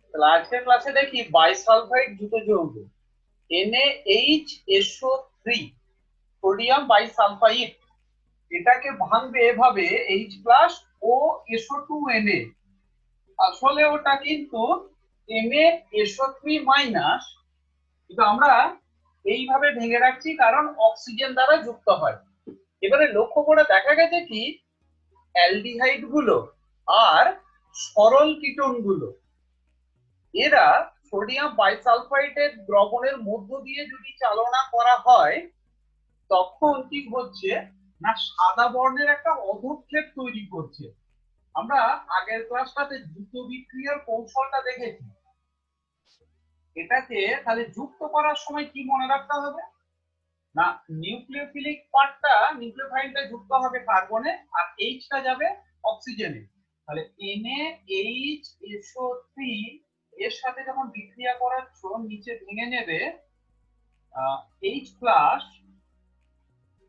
তাহলে আজকের ক্লাসে দেখি বাইসালফাইড যুত যৌগ NaHSO3 সোডিয়াম বাইসালফাইড, এটাকে ভাঙবে এভাবে H+OSO2Na। আসলে ওটা কিন্তু NaSO3-, কিন্তু আমরা এইভাবে ভেঙে রাখছি কারণ অক্সিজেন দ্বারা যুক্ত হয়। এবারে লক্ষ্য করে দেখা গেছে কি অ্যালডিহাইড গুলো আর সরল কিটোন গুলো এরা সোডিয়াম বাইসালফাইডের দ্রবণের মধ্য দিয়ে যদি চালনা করা হয় তখন কি হচ্ছে না সাদা বর্ণের একটা অধক্ষেপ তৈরি করছে। আমরা আগের ক্লাসটাতে দ্রুত বিক্রিয়ার কৌশলটা দেখেছি। এটাকে তাহলে যুক্ত করার সময় কি মনে রাখতে হবে না নিউক্লিওফিলিক পার্টটা নিউক্লিওফাইলটা যুক্ত হবে কার্বনে আর এইচটা যাবে অক্সিজেনে। তাহলে NaHSO3 এর সাথে যখন বিক্রিয়া করাচ্ছ নিচে ভেঙে নেবে H+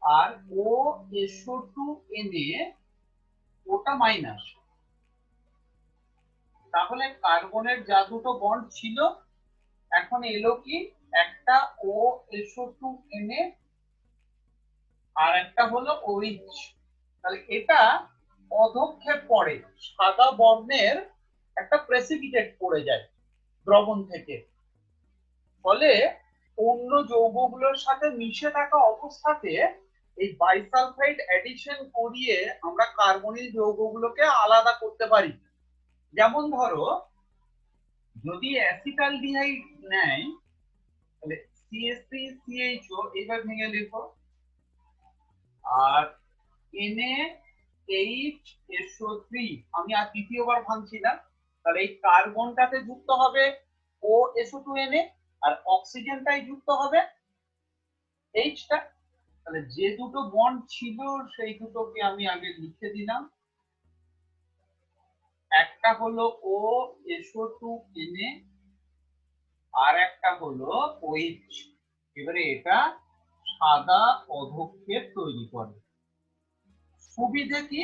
আর OSO2Na, ওটা মাইনাস। তাহলে কার্বনের যা দুটো বন্ড ছিল এখন এলো কি একটা OSO2Na আর একটা হলো OH। তাহলে এটা অধক্ষেপ পড়ে সাদা বর্ণের একটা প্রেসিপিটেট পড়ে যায় দ্রবণ থেকে। ফলে অন্য যৌগগুলোর সাথে মিশে থাকা অবস্থাতে এই বাইসালফাইড অ্যাডিশন করিয়ে আমরা কার্বনিল যৌগগুলোকে আলাদা করতে পারি। যেমন ধরো যদি অ্যাসিটালডিহাইড নেয় তাহলে CH3CHO এবার ভেঙে লেখো আর NaHSO3 আমি আর তৃতীয়বার ভাঙছি না। তাহলে এই কার্বনটাতে যুক্ত হবে OSO2Na আর অক্সিজেনটাই যুক্ত হবে Hটা। তাহলে যে দুটো বন্ড ছিল সেই দুটোকে আমি আগে লিখে দিলাম, একটা হলো OSO2Na আর একটা হলো OH। এবারে এটা সাদা অধক্ষেপ তৈরি করে। সুবিধা কি?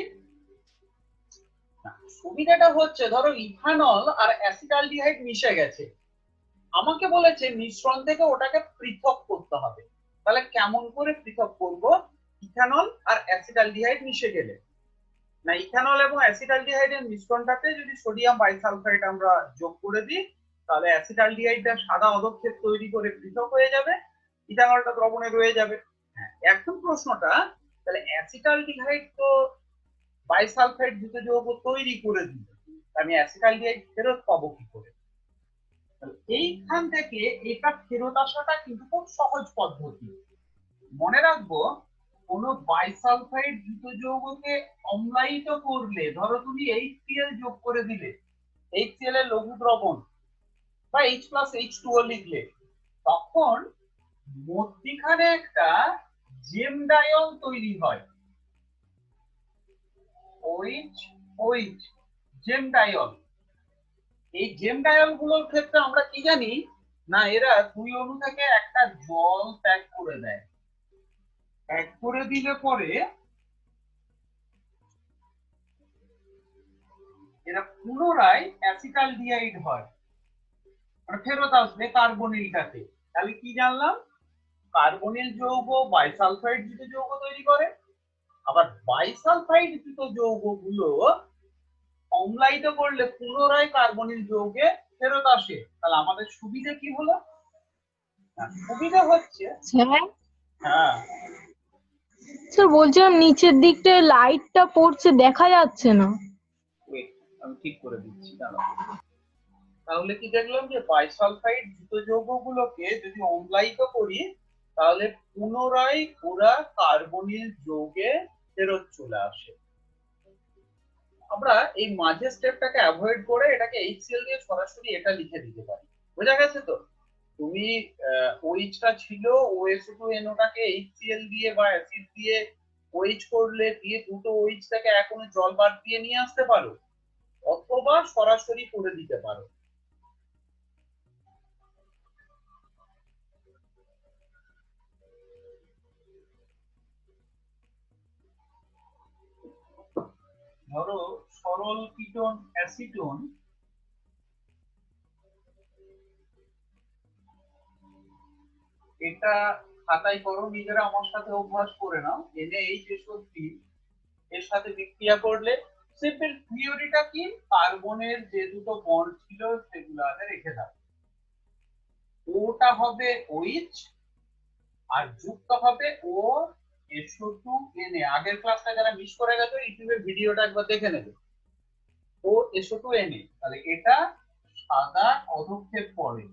সুবিধাটা হচ্ছে ধরো ইথানল আর অ্যাসিটালডিহাইড মিশে গেছে, আমাকে বলেছে মিশ্রণ থেকে ওটাকে পৃথক করতে হবে। তাহলে কেমন করে পৃথক করব? ইথানল আর অ্যাসিটালডিহাইড মিশে গেলে না ইথানল এবং অ্যাসিটালডিহাইডের মিশ্রণটাতে যদি সোডিয়াম বাইসালফাইড আমরা যোগ করে দিই তাহলে অ্যাসিটালডিহাইডটা সাদা অধক্ষেপ তৈরি করে পৃথক হয়ে যাবে, ইথানলটা দ্রবণে রয়ে যাবে। এখন প্রশ্নটা তাহলে অ্যাসিটালডিহাইড তো বাইসালফাইড যুক্ত যৌগ তৈরি করে দিল, আমি অ্যাসিটালডিহাইড ফেরত পাবো কি করে? এইখান থেকে এটা ফেরত আসাটা কিন্তু খুব সহজ পদ্ধতি। মনে রাখবো কোন বাইসালফাইড যুক্ত যৌগকে অম্লায়িত করলে ধরো তুমি HCl যোগ করে দিলে, HCl এর লঘু দ্রবণ বা H+H2O লিখলে, তখন মধ্যিখানে একটা জেমডায়ন তৈরি হয় OH OH জেমডায়ন। এই জেমডায়ন গুলোর ক্ষেত্রে আমরা কি জানি না এরা দুই অণু থেকে একটা জল ত্যাগ করে দেয়, ত্যাগ করে দিলে পরে এরা পুনরায় অ্যাসিটালডিহাইড হয়, মানে ফেরত আসবে কার্বনিলটাতে। তাহলে কি জানলাম কার্বনিল যৌগ বাইসালফাইড যুক্ত যৌগ তৈরি করে, আবার বাইসালফাইড যুক্ত যৌগগুলো অম্লায়িত করলে পুনরায় কার্বনিল যৌগে ফেরত আসে। তাহলে আমাদের সুবিধা কি হলো? সুবিধা হচ্ছে হ্যাঁ স্যার বলছিলাম নিচের দিকটায় লাইটটা পড়ছে দেখা যাচ্ছে না। আমি ঠিক করে দিচ্ছি দাঁড়াও। তাহলে কি দেখলাম যে বাইসালফাইড যুক্ত যৌগগুলোকে যদি অম্লায়িত করি তাহলে পুনরায় ওরা কার্বনিল যৌগে ফেরত চলে আসে। আমরা এই মাঝের স্টেপটাকে অ্যাভয়েড করে এটাকে HCl দিয়ে সরাসরি এটা লিখে দিতে পারি। বোঝা গেছে তো? তুমি OH-টা ছিল OSO2NO-টাকে HCl দিয়ে বা অ্যাসিড দিয়ে OH করলে দিয়ে দুটো OH থেকে এখনো জল বাদ দিয়ে নিয়ে আসতে পারো অথবা সরাসরি করে দিতে পারো। ধরো সরল কিটোন অ্যাসিটোন এটা খাতায় করো, নিজেরা আমার সাথে অভ্যাস করে নাও। NaHSO3 এর সাথে বিক্রিয়া করলে সিম্পল থিওরিটা কি, কার্বনের যে দুটো বন্ড ছিল সেগুলো আগে রেখে দাও, ওটা হবে OH আর যুক্ত হবে ও SO2Na। আগের ক্লাসটা যারা মিস করে গেছে ইউটিউবে ভিডিওটা একবার দেখে নেবে। ও SO2Na, তাহলে এটা সাদা অধক্ষেপ পড়ে।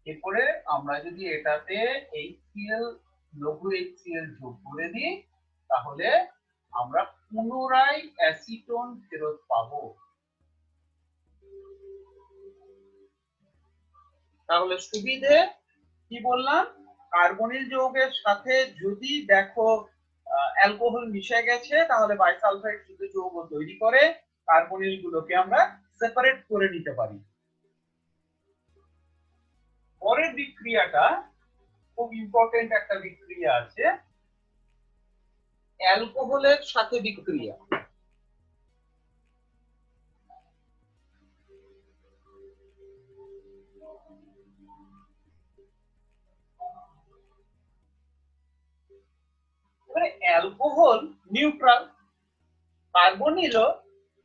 এরপরে আমরা যদি এটাতে HCl লঘু HCl যোগ করে দিই তাহলে আমরা পুনরায় অ্যাসিটোন ফেরত পাবো। তাহলে সুবিধে কি বললাম, কার্বনিল যৌগের সাথে যদি দেখো অ্যালকোহল মিশে গেছে তাহলে বাইসালফাইড শুধু যৌগ তৈরি করে কার্বনিল গুলোকে আমরা সেপারেট করে নিতে পারি। পরের বিক্রিয়াটা খুব ইম্পর্টেন্ট একটা বিক্রিয়া আছে, অ্যালকোহলের সাথে বিক্রিয়া। এবারে অ্যালকোহল নিউট্রাল, কার্বনিল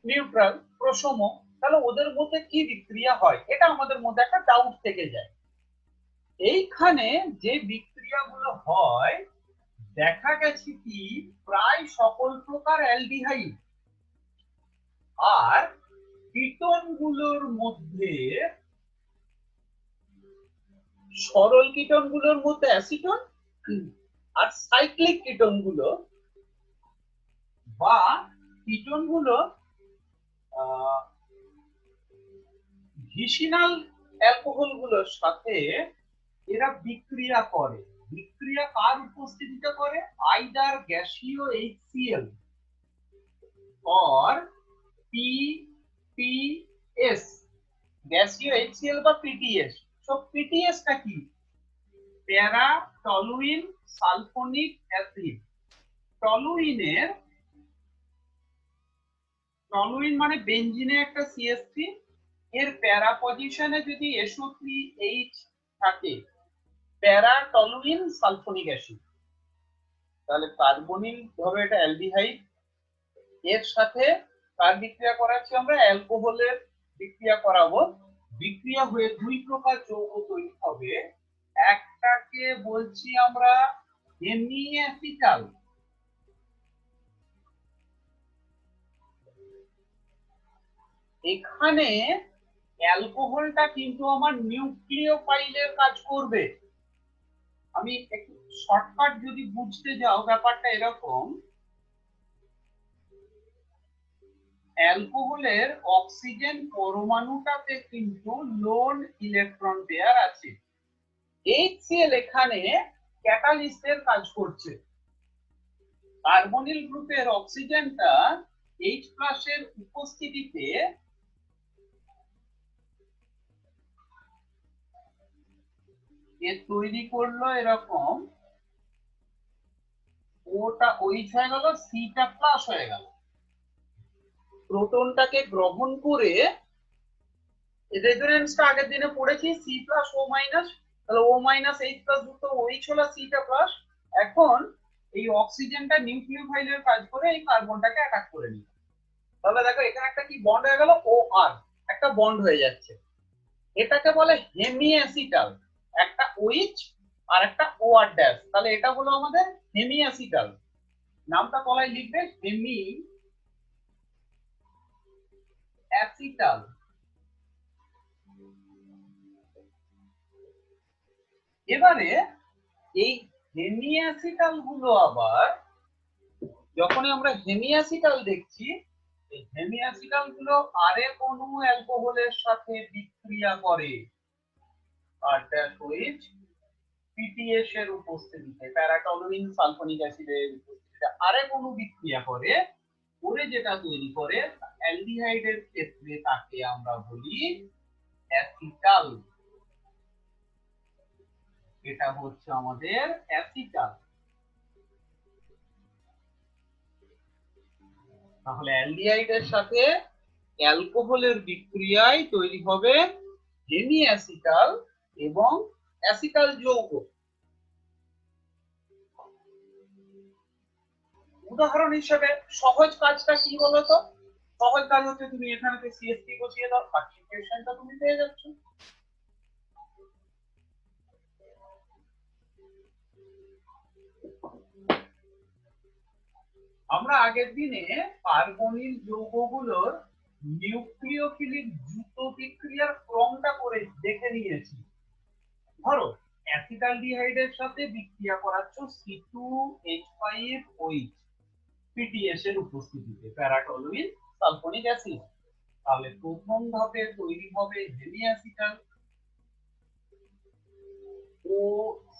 নিউট্রাল, প্রসম, তাহলে ওদের মধ্যে কি বিক্রিয়া হয় এটা আমাদের মধ্যে একটা ডাউট থেকে যায়। এইখানে যে বিক্রিয়াগুলো হয় দেখা গেছে কি প্রায় সকল প্রকার অ্যালডিহাইড আর কীটনগুলোর মধ্যে, সরল কীটনগুলোর মধ্যে অ্যাসিটন আর সাইক্লিক কীটনগুলো বা কীটনগুলো ভিসিনাল অ্যালকোহল গুলোর সাথে এরা বিক্রিয়া করে। বিক্রিয়া কার উপস্থিতিতে করে, আইদার গ্যাসীয় HCl or PTS, গ্যাসীয় HCl বা PTS। সো PTS টা কি, প্যারা টলুইন সালফোনিক অ্যাসিড। টলুইনের, টলুইন মানে বেনজিনে একটা CH3, এর প্যারা পজিশনে যদি SO3H থাকে, প্যারা টলুইন সালফোনিক অ্যাসিড, তাহলে কার্বনিল ধরো এটা অ্যালডিহাইড, এর সাথে কার বিক্রিয়া করাচ্ছি আমরা, অ্যালকোহলের বিক্রিয়া করাবো। বিক্রিয়া হয়ে দুই প্রকার যৌগ তৈরি হবে, একটাকে বলছি আমরা হেমিঅ্যাসিটাল, এখানে অ্যালকোহলটা কিন্তু আমার নিউক্লিওফাইলের কাজ করবে। আমি একটু শর্টকাট যদি বুঝতে যাও ব্যাপারটা এরকম, অ্যালকোহলের অক্সিজেন পরমাণুটাতে কিন্তু লোন ইলেকট্রন পেয়ার আছে, HCl এখানে ক্যাটালিস্টের কাজ করছে। কার্বনিল গ্রুপের অক্সিজেনটা H+ এর উপস্থিতিতে তৈরি করলো এরকম, ওটা OH হয়ে গেল, C+, হয়ে গেল। প্রোটনটাকে গ্রহণ করে, রেজোনেন্সটা আগের দিনে পড়েছি C+O-, তাহলে O-H+ যুক্ত OH হলো C+। এখন এই অক্সিজেনটা নিউক্লিওফাইলের কাজ করে এই কার্বনটাকে অ্যাটাক করে নিল। তাহলে দেখো এখানে একটা কি বন্ড হয়ে গেল, OR, একটা বন্ড হয়ে যাচ্ছে। এটাকে বলে হেমিঅ্যাসিটাল, একটা OH আর একটা OR ড্যাশ, তাহলে এটা হলো আমাদের হেমিঅ্যাসিটাল। নামটা তলায় লিখবে হেমি অ্যাসিটাল। এবারে এই হেমিঅ্যাসিটাল গুলো আবার যখনই আমরা হেমিঅ্যাসিটাল দেখছি, এই হেমিঅ্যাসিটাল গুলো আরেক অণু অ্যালকোহলের সাথে বিক্রিয়া করে আর ড্যাশ OH PTS এর উপস্থিতিতে, প্যারাটলুইন সালফোনিক অ্যাসিডের উপস্থিতিতে আরেক অণু বিক্রিয়া করে, করে যেটা তৈরি করে অ্যালডিহাইডের ক্ষেত্রে তাকে আমরা বলি অ্যাসিটাল। এটা হচ্ছে আমাদের অ্যাসিটাল। তাহলে অ্যালডিহাইডের সাথে অ্যালকোহলের বিক্রিয়ায় তৈরি হবে হেমিঅ্যাসিটাল, এবং অ্যাসিটাল যৌগ। উদাহরণ হিসেবে সহজ কাজটা কি বলতো? সহজ কাজ হচ্ছে তুমি এখানে সিএসপি বসিয়ে দাও, আর ইকুয়েশনটা তুমি পেয়ে যাচ্ছ। আমরা আগের দিনে কার্বনিল যৌগগুলোর নিউক্লিওফিলিক দ্রুত বিক্রিয়ার ক্রমটা করে দেখে নিয়েছি। ধরো অ্যাসিটালডিহাইডের সাথে বিক্রিয়া করাচ্ছ C2H5OH পিটিএস এর উপস্থিতিতে, প্যারাটলুইন সালফোনিক অ্যাসিড। তাহলে প্রথম ধাপে তৈরি হবে হেমিঅ্যাসিটাল ও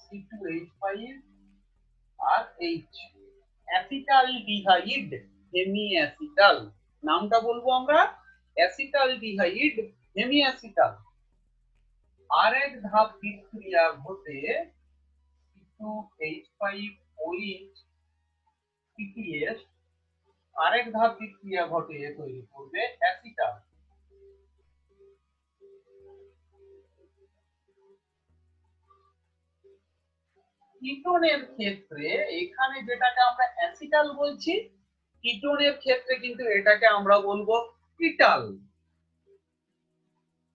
C2H5 আর H, অ্যাসিটালডিহাইড হেমিঅ্যাসিটাল। নামটা বলবো আমরা অ্যাসিটালডিহাইড হেমিঅ্যাসিটাল। আর এক ধাপ বিক্রিয়া ঘটে C2H5OH পিটিএস, আরেক ধাপ বিক্রিয়া ঘটে তৈরি করবে অ্যাসিটাল। কিটোনের ক্ষেত্রে এখানে যেটাকে আমরা অ্যাসিটাল বলছি, কিটোনের ক্ষেত্রে কিন্তু এটাকে আমরা বলবো কিটাল।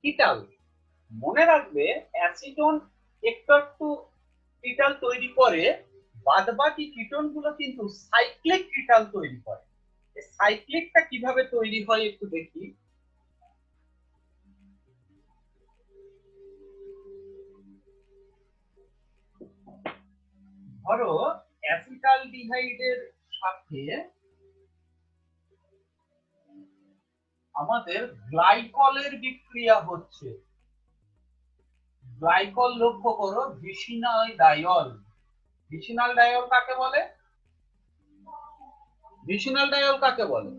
কিটাল মনে রাখবে, অ্যাসিটোন একটু একটু কিটাল তৈরি করে, বাদবাকি কিটোন গুলো কিন্তু সাইক্লিক কিটাল তৈরি করে। সাইক্লিকটা কিভাবে তৈরি হয় একটু দেখি। ধরো অ্যাসিটালডিহাইডের সাথে আমাদের গ্লাইকলের বিক্রিয়া হচ্ছে। গ্লাইকল লক্ষ্য করো, ভিসিনাল ডায়ল। ভিসিনাল ডায়ল কাকে বলে? ভিসিনাল ডায়ল কাকে বলে?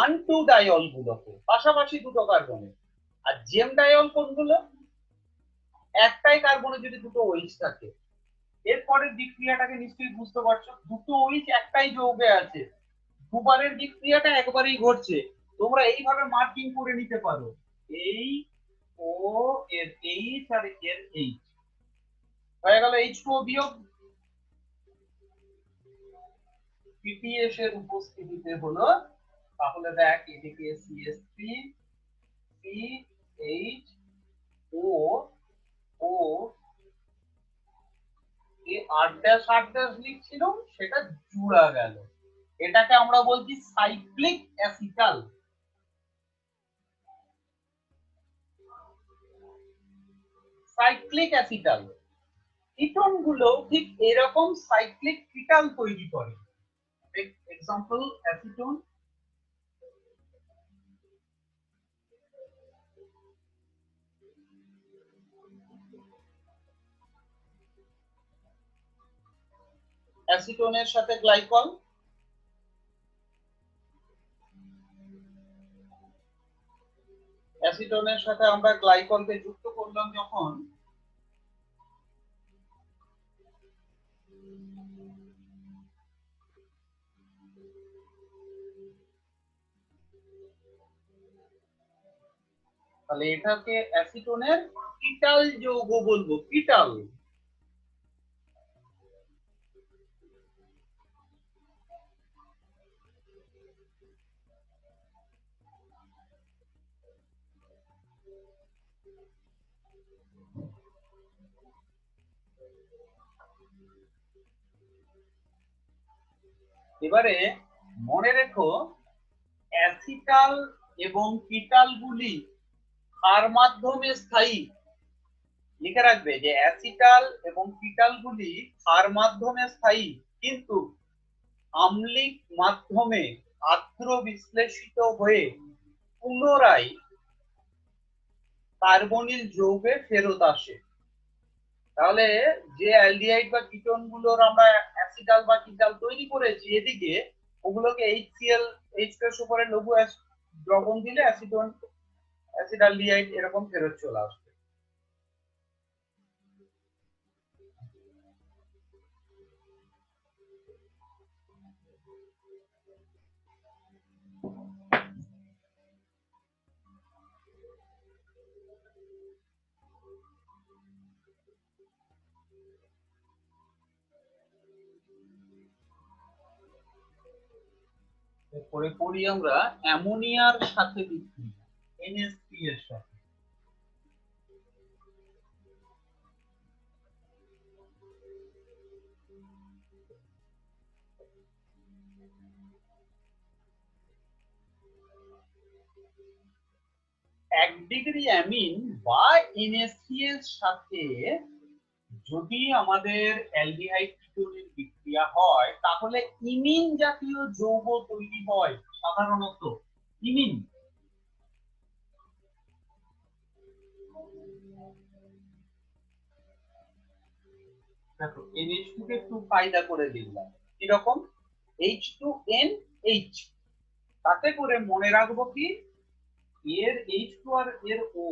1,2 ডায়ল গুলোকে, পাশাপাশি দুটো কার্বনের। আর জেম ডায়ল কোনগুলো? একটাই কার্বনে যদি দুটো ওইচ থাকে। এরপরের বিক্রিয়াটাকে নিশ্চয়ই বুঝতে পারছো, দুটো ওইচ একটাই যৌগে আছে, দুবারের বিক্রিয়াটা একবারেই ঘটছে। তোমরা এইভাবে মার্কিং করে নিতে পারো, এই ও এর এইচ আর এর এইচ হয়ে গেল H2O বিয়োগ। পিটিএস এর উপস্থিতিতে হলো, তাহলে দেখ এদিকে CH3 CHO ও এই 8' লিখছিল, সেটা জুড়া গেল। এটাকে আমরা বলছি cyclic acetal. Cyclic acetal ketone গুলো ঠিক এরকম সাইক্লিক কিটাল তৈরি করে। Example acetone. অ্যাসিটোনের সাথে গ্লাইকল, অ্যাসিটোনের সাথে আমরা গ্লাইকলকে যুক্ত করলাম যখন, তাহলে এটাকে অ্যাসিটোনের কিটাল যৌগ বলবো, কিটাল। এবারে মনে রেখো, অ্যাসিটাল এবং কিটাল গুলি কার মাধ্যমে স্থায়ী? লিখে রাখবে যে অ্যাসিটাল এবং কিটাল গুলি কার মাধ্যমে স্থায়ী, কিন্তু আম্লিক মাধ্যমে আর্দ্র বিশ্লেষিত হয়ে পুনরায় কার্বনিল যৌগে ফেরত আসে। তাহলে যে অ্যালডিহাইড বা কিটোন গুলোর আমরা অ্যাসিটাল বা কিটাল তৈরি করেছি এদিকে, ওগুলোকে HCl H+ উপরে লঘু দ্রবণ দিলে অ্যাসিটোন অ্যাসিটালডিহাইড এরকম ফেরত চলে আসবে। এরপরে পড়ি আমরা অ্যামোনিয়ার সাথে বিক্রিয়া, NH3 এর সাথে। এক ডিগ্রি অ্যামিন বা NH3 এর সাথে যদি আমাদের অ্যালডিহাইড কিটোনের বিক্রিয়া হয় তাহলে ইমিন জাতীয় যৌগ তৈরি হয়। সাধারণত ইমিন, দেখো NH2 কে একটু কায়দা করে লিখলাম এরকম H2NH, তাতে করে মনে রাখবো কি এর H2 আর এর O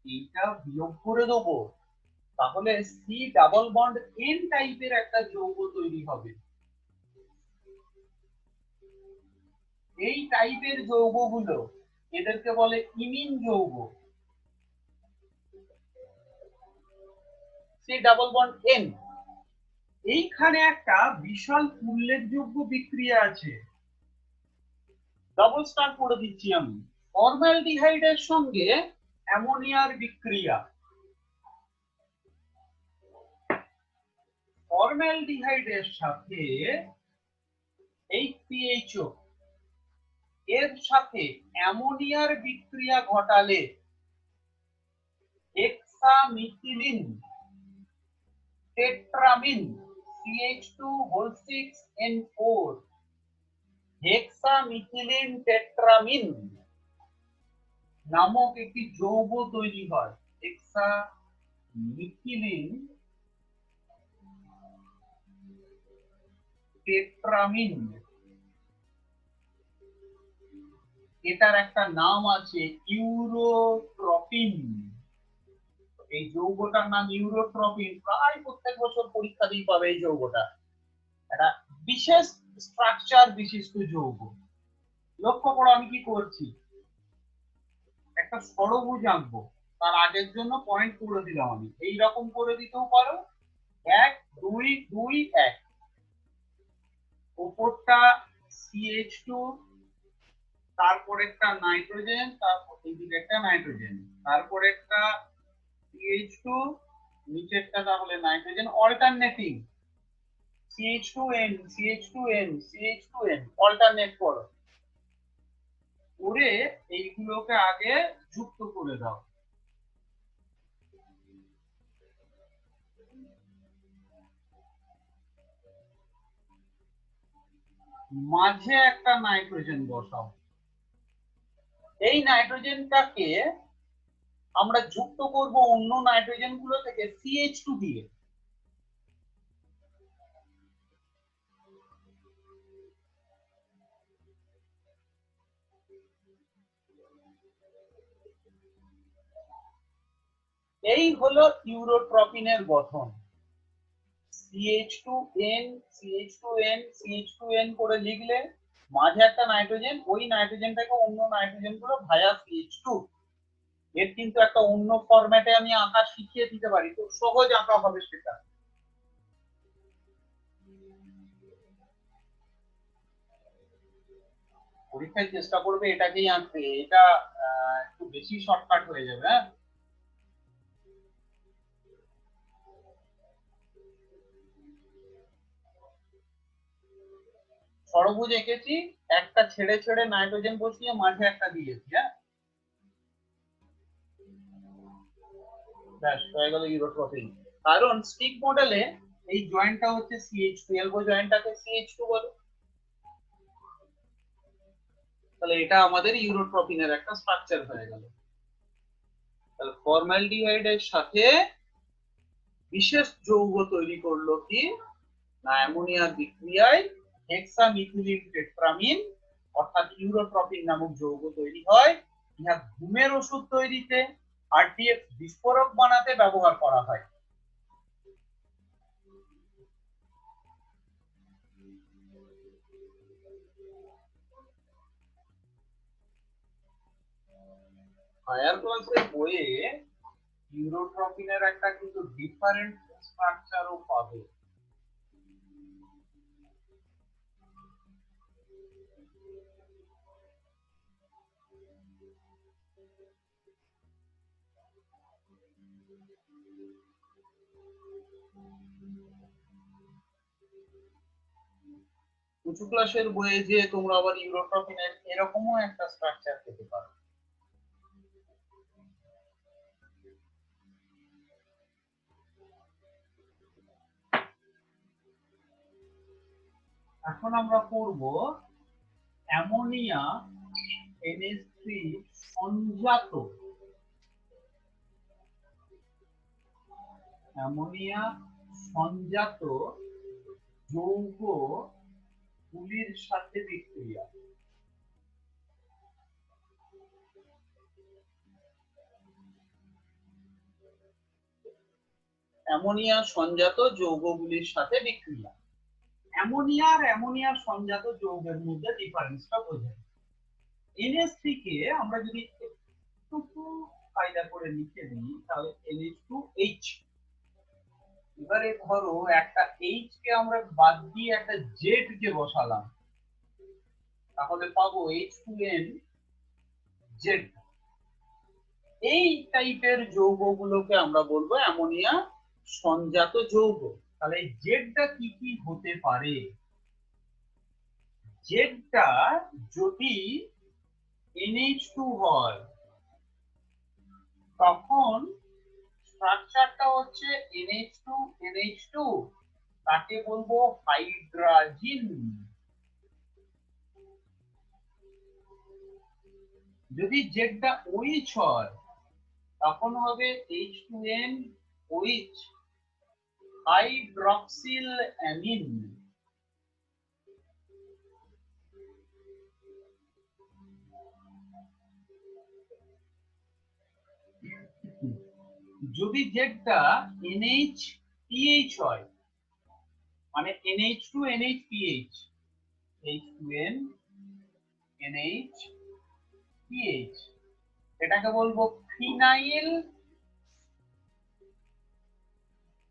এইটা বিয়োগ করে দেবো, তাহলে সি ডাবল বন্ড এন টাইপের একটা যৌগ তৈরি হবে। এই টাইপের যৌগগুলো এদেরকে বলে ইমিন যৌগ, সি ডাবল বন্ড এন। এইখানে একটা বিশাল উল্লেখযোগ্য বিক্রিয়া আছে, ডাবল স্টার করে দিচ্ছি আমি, ফর্মালডিহাইডের সঙ্গে অ্যামোনিয়ার বিক্রিয়া। ফর্মালডিহাইডের সাথে HCHO এর সাথে অ্যামোনিয়ার বিক্রিয়া ঘটালে হেক্সামিথিলিন টেট্রামিন CH2 6N4, হেক্সামিথিলিন টেট্রামিন নামক একটি যৌগ তৈরি হয়। হেক্সামিথিলিন টেট্রামিন, এটার একটা নাম আছে ইউরোট্রপিন। এই যৌগটার নাম ইউরোট্রপিন, প্রায় প্রত্যেক বছর পরীক্ষাতেই পাবে এই যৌগটা। একটা বিশেষ স্ট্রাকচার বিশিষ্ট যৌগ। লক্ষ্য করো আমি কি করছি, একটা ষড়ভুজ আঁকবো, তার আগের জন্য পয়েন্ট করে দিলাম আমি, এইরকম করে দিতেও পারো 1 2 2 1, উপরটা CH2, তারপর একটা নাইট্রোজেন, তারপর এইদিকে একটা নাইট্রোজেন, তারপর একটা CH2, নিচেরটা তাহলে nitrogen, alternating CH2N CH2N CH2N, alternate করো, করে এইগুলোকে আগে যুক্ত করে দাও। মাঝে একটা নাইট্রোজেন বসাও। এই নাইট্রোজেনটাকে আমরা যুক্ত করব অন্য নাইট্রোজেন গুলো থেকে CH2 দিয়ে। এই হলো ইউরোট্রপিনের গঠন। CH2N CH2N CH2N করে লিখলে মাঝে একটা নাইট্রোজেন, ওই নাইট্রোজেনটাকে অন্য নাইট্রোজেন গুলো ভায়া CH2। এর কিন্তু একটা অন্য ফরম্যাটে আমি আঁকা শিখিয়ে দিতে পারি, খুব সহজ আঁকা হবে সেটা। পরীক্ষায় চেষ্টা করবে এটাকেই আঁকতে, এটা একটু বেশি শর্টকাট হয়ে যাবে। হ্যাঁ, ষড়ভুজ এঁকেছি, একটা ছেড়ে ছেড়ে নাইট্রোজেন বসিয়ে মাঝে একটা দিয়েছি। হ্যাঁ, ব্যাস হয়ে গেল ইউরোট্রপিন। কারণ স্টিক মডেলে এই জয়েন্টটা হচ্ছে CH12, জয়েন্টটাকে CH2 বলে, তাহলে এটা আমাদের ইউরোট্রপিনের একটা স্ট্রাকচার হয়ে গেল। তাহলে ফর্মালডিহাইডের সাথে বিশেষ যৌগ তৈরি করলো কি না, অ্যামোনিয়ার বিক্রিয়ায় হেক্সামিথিলিন টেট্রামিন অর্থাৎ ইউরোট্রপিন নামক যৌগ তৈরি হয়। ইহা ঘুমের ওষুধ তৈরিতে, RTF বিস্ফোরক বানাতে ব্যবহার করা হয়। হায়ার ক্লাসের বইয়ে ইউরোট্রপিনের একটা কিন্তু ডিফারেন্ট স্ট্রাকচারও পাবে। উঁচু ক্লাসের বইয়ে যে তোমরা আবার ইউরোট্রপিনের এরকমও একটা স্ট্রাকচার পেতে পারো। এখন আমরা পড়ব অ্যামোনিয়া NH3 সংজাত অ্যামোনিয়া সংজাত যৌগগুলির সাথে বিক্রিয়া। অ্যামোনিয়া সংজাত যৌগগুলির সাথে বিক্রিয়া। অ্যামোনিয়া আর অ্যামোনিয়া সংজাত যৌগের মধ্যে ডিফারেন্সটা বোঝায়। NH3 কে আমরা যদি একটু কায়দা করে লিখে দিই তাহলে NH2H। এবারে ধরো একটা H কে আমরা বাদ দিয়ে একটা Z কে বসালাম, তাহলে পাবো H2NZ। এই টাইপের যৌগগুলোকে আমরা বলবো অ্যামোনিয়া সংজাত যৌগ। তাহলে জেডটা কি কি হতে পারে? জেডটা যদি NH2 হয় তখন স্ট্রাকচারটা হচ্ছে NH2NH2, তাকে বলবো হাইড্রাজিন। যদি জেডটা OH হয় তখন হবে H2NOH, হাইড্রক্সিল অ্যামিন। যদি জেডটা NH-PH হয় মানে NH2NH-PH, H2NNH-PH, এটাকে বলবো ফিনাইল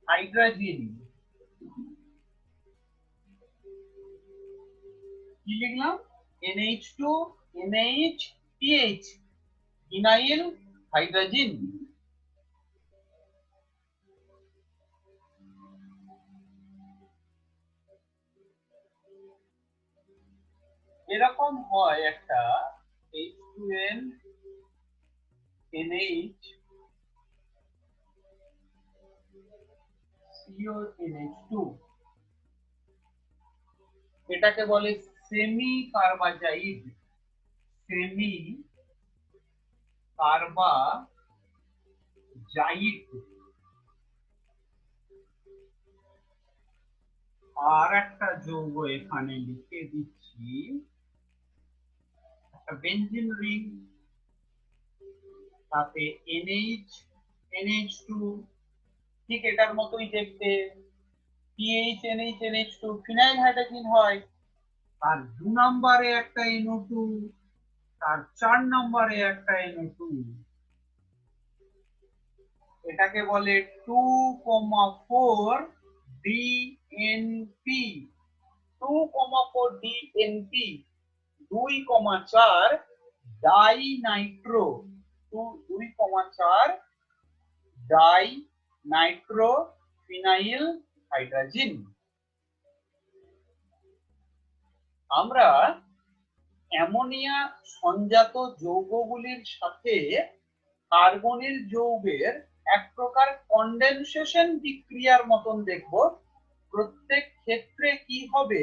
হাইড্রাজিন। কি লিখলাম? NH2NH-PH, phenyl হাইড্রাজিন। এরকম হয় একটা H2NNH এটাকে বলে সেমি কার্বাজাইড। সেমি কার্বাজাইড। আর একটা যৌগ এখানে লিখে দিচ্ছি, একটা বেনজিন রিং, তাতে NH2, ঠিক এটার মতোই দেখতে। PHNH ফিনাইল হাইড্রোজেন হয়, তার 2 নম্বরে একটা NO2, তার 4 নম্বরে একটা NO2। এটাকে বলে 2,4 DNP। 2,4 DNP, 2,4 die Nitro, 2,4 die Nitro phenyl hydrogen. আমরা অ্যামোনিয়া সংজাত যৌগগুলির সাথে কার্বনিল যৌগের এক প্রকার কনডেনসেশন বিক্রিয়ার মতন দেখব। প্রত্যেক ক্ষেত্রে কি হবে,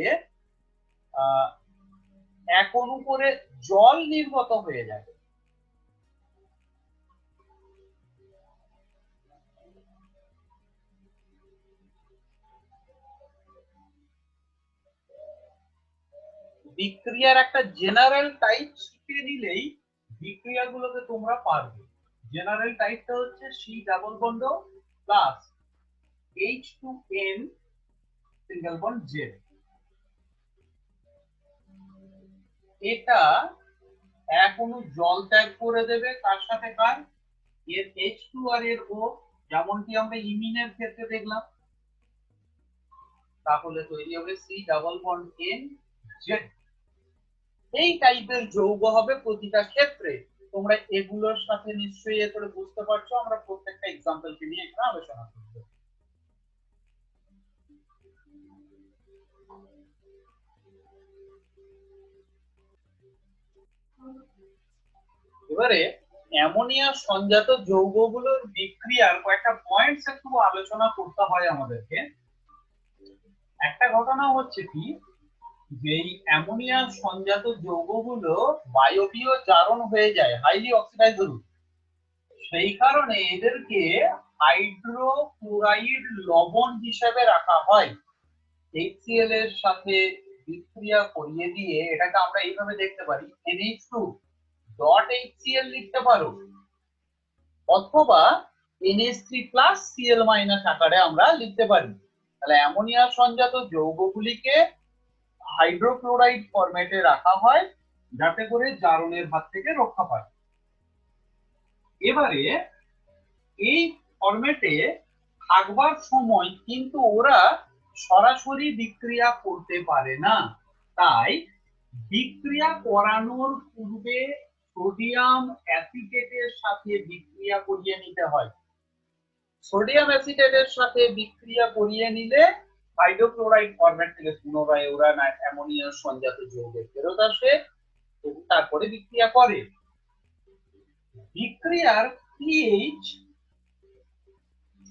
এক অণু করে জল নির্গত হয়ে যাবে। বিক্রিয়ার একটা জেনারেল টাইপ শিখে নিলেই বিক্রিয়াগুলোকে তোমরা পারবে। জেনারেল টাইপটা হচ্ছে C double bond plus H2N single bond Z। এটা এক অণু জল ত্যাগ করে দেবে, তার সাথে কার, এর H2 আর এর O, যেমনটি আমরা ইমিনের ক্ষেত্রে দেখলাম। তাহলে তৈরি হবে C double bond N Z. এই টাইপের যৌগ হবে প্রতিটা ক্ষেত্রে। তোমরা এগুলোর সাথে নিশ্চয়ই এ করে বুঝতে পারছো, আমরা প্রত্যেকটা এক্সাম্পলকে নিয়ে এখানে আলোচনা করব। এবারে অ্যামোনিয়া সংজাত যৌগগুলোর বিক্রিয়ার কয়েকটা পয়েন্টস একটু আলোচনা করতে হয় আমাদেরকে। একটা ঘটনা হচ্ছে কি, যে এই অ্যামোনিয়া সংজাত যৌগগুলো বায়বীয় জারণ হয়ে যায়, হাইলি অক্সিডাইজড। সেই কারণে এদেরকে হাইড্রোক্লোরাইড লবণ হিসেবে রাখা হয়। HCl এর সাথে বিক্রিয়া করিয়ে দিয়ে এটাকে আমরা এইভাবে দেখতে পারি, NH2.HCl লিখতে পারো, অথবা NH3+Cl- আকারে আমরা লিখতে পারি। তাহলে অ্যামোনিয়া সংজাত যৌগগুলিকে হাইড্রোক্লোরাইড ফরম্যাটে রাখা হয় যাতে করে জারণের হাত থেকে রক্ষা পায়। এবারে এই ফরম্যাটে থাকবার সময় কিন্তু ওরা সরাসরি বিক্রিয়া করতে পারে না, তাই বিক্রিয়া করানোর পূর্বে সোডিয়াম অ্যাসিটেটের সাথে বিক্রিয়া করিয়ে নিতে হয়। সোডিয়াম অ্যাসিটেটের সাথে বিক্রিয়া করিয়ে নিলে হাইড্রোক্লোরাইড ফরম্যাট থেকে পুনরায় ওরা অ্যামোনিয়া সংজাত যৌগে ফেরত আসে এবং তারপরে বিক্রিয়া করে। বিক্রিয়ার পিএইচ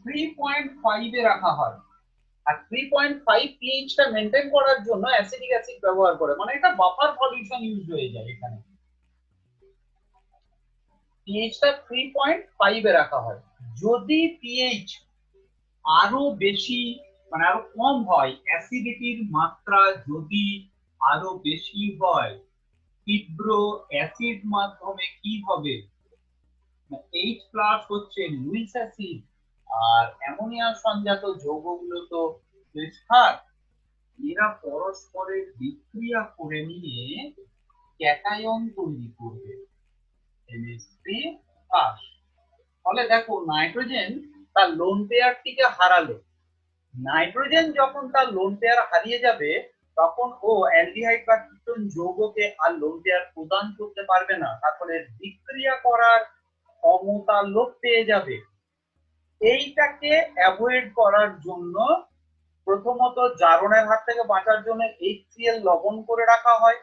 3.5 এ রাখা হয়, আর 3.5 পিএইচটা মেইনটেইন করার জন্য অ্যাসিটিক অ্যাসিড ব্যবহার করে, মানে এটা বাফার সলিউশন ইউজ হয়ে যায়। এখানে পিএইচটা 3.5 এ রাখা হয়। যদি পিএইচ আরো বেশি মানে আরো কম হয়, অ্যাসিডিটির মাত্রা যদি আরো বেশি হয়, তীব্র অ্যাসিড মাধ্যমে কি হবে, H+ হচ্ছে লুইস অ্যাসিড, আর অ্যামোনিয়া সংজাত যৌগগুলো তো ক্ষার। এরা পরস্পরের বিক্রিয়া করে নিয়ে ক্যাটায়ন তৈরি করবে, NH3+। ফলে দেখো নাইট্রোজেন তার লোন পেয়ারটিকে হারালো। নাইট্রোজেন যখন তার লোন পেয়ার হারিয়ে যাবে তখন ও অ্যালডিহাইড বা কিটোন যৌগকে আর লোন পেয়ার প্রদান করতে পারবে না, তারপরে বিক্রিয়া করার ক্ষমতা লোপ পেয়ে যাবে। এইটাকে অ্যাভয়েড করার জন্য প্রথমত জারণের হাত থেকে বাঁচার জন্য HCl লবণ করে রাখা হয়।